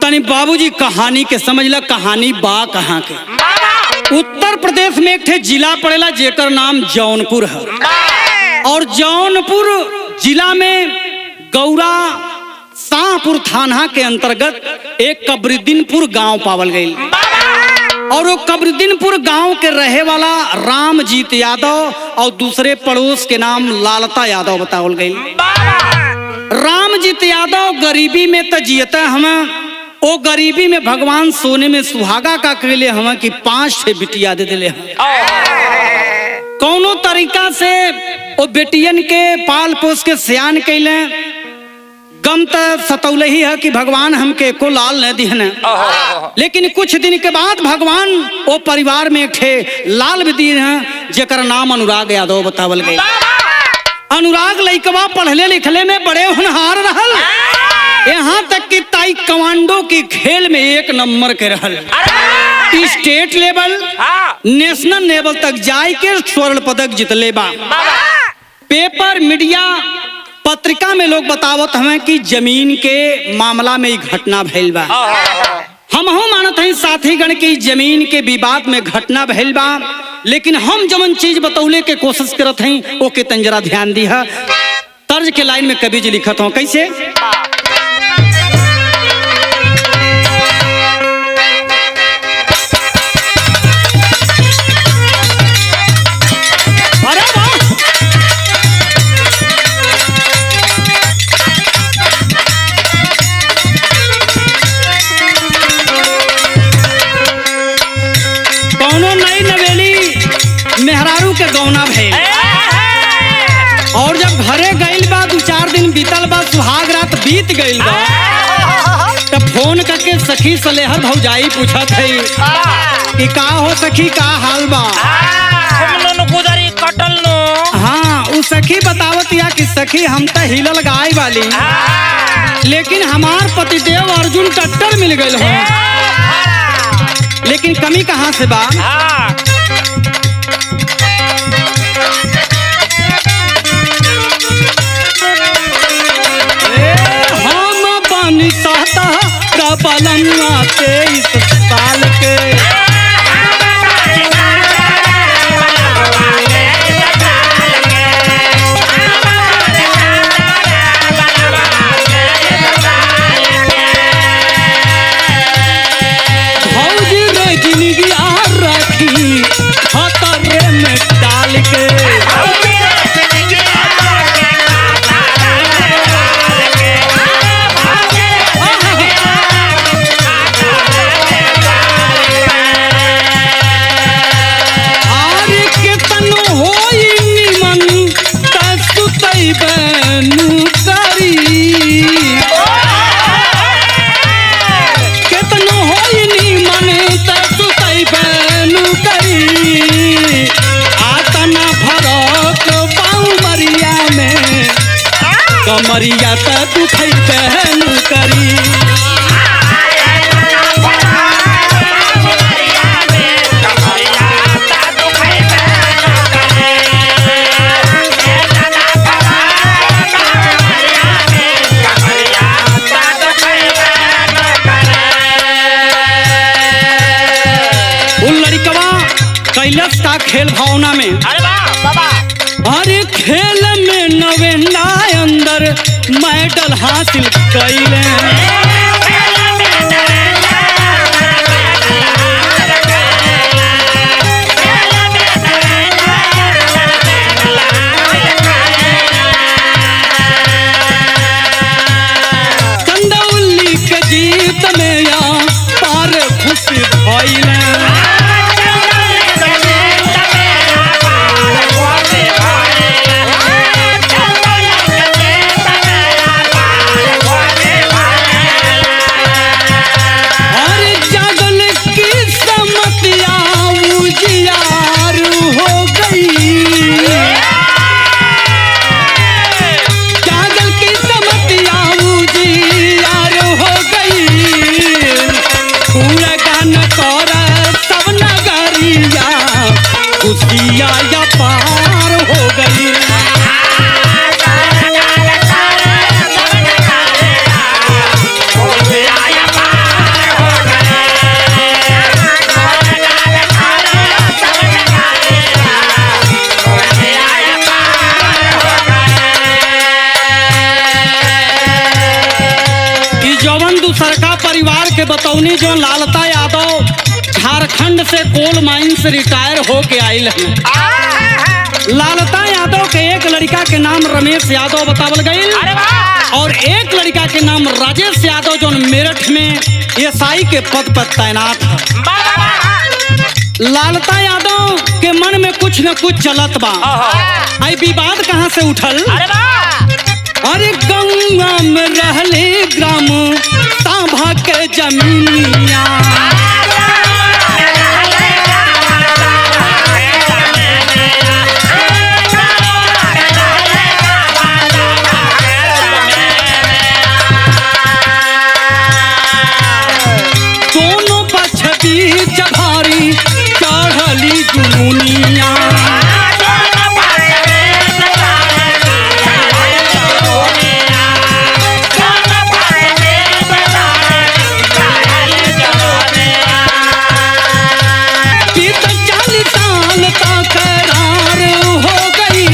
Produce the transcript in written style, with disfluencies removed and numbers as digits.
तनी बाबूजी कहानी के समझ ला, कहानी बा कहाँ के। उत्तर प्रदेश में एक ठे जिला पड़ेला जेकर नाम जौनपुर है, और जौनपुर जिला में गौरा शाहपुर थाना के अंतर्गत एक कबरुद्दीनपुर गांव पावल गई, और वो कबरुद्दीनपुर गांव के रहे वाला रामजीत यादव और दूसरे पड़ोस के नाम लालता यादव बतावल गई। रामजीत यादव गरीबी में तो जियता हमें, ओ गरीबी में भगवान सोने में सुहागा का कहले हमें कि 5 ठे बिटिया दे दिले हैं। कौनो तरीका से ओ बेटियन के पाल पोस के सियान कैले। गम तो सतौले ही है कि भगवान हमके को लाल न दिहन, लेकिन कुछ दिन के बाद भगवान ओ परिवार में एक ठे लाल भी दिए हैं जेकर नाम अनुराग यादव बतावल गए। अनुराग लइकवा पढ़ले लिखले में बड़े होनहार रहल, यहाँ तक कि ताई कमांडो की खेल में 1 नंबर के रहल। स्टेट लेवल नेशनल लेवल तक जाए के स्वर्ण पदक जीतले बा। पेपर मीडिया पत्रिका में लोग बतावत हमें कि जमीन के मामला में घटना भइल बा। हमहू मानत हैं साथी गण की जमीन के विवाद में घटना भइल बा, लेकिन हम जमन चीज बतौले के कोशिश करत हैं ओके तंजरा ध्यान दिया। तर्ज के लाइन में कवि जी लिखत हो कैसे। मेहरारू के गौना भइल, और जब घरे गइल बा 2-4 दिन बीतल बा, सुहाग रात बीत गइल बा, तब फोन करके सखी सलेहर भौजाई पूछत है कि का हो सखी का हाल बा। हाँ उ सखी बतावत या कि सखी हम तो हिलल गाय वाली, लेकिन हमार पतिदेव अर्जुन टट्टर मिल गइल हो, लेकिन कमी कहाँ से बा। बलनुआ 23 साल के भौजी रे जिंदगी आ रखी खतरे में डाल के। कमरिया तू खई बहन करी। उन लड़कवा कैलस का खेल भावना में, अरे खेल में नवेंदा अंदर मेडल हासिल कैले। चंदौली के जीत में या पार खुशी भइले। परिवार के बतौनी जो लालता यादव झारखंड से कोल माइन से रिटायर होके आयल हैं। लालता यादव के एक लड़का के नाम रमेश यादव बतावल गई और एक लड़का के नाम राजेश यादव जो मेरठ में एसआई के पद पर तैनात है। लालता यादव के मन में कुछ न कुछ चलत बा। आई विवाद कहाँ से उठल? अरे गंगा में रहले ग्राम तांबा के जमीनिया, दोनों पक्ष बीच भारी चढ़ली जुनूनिया। करार हो गई,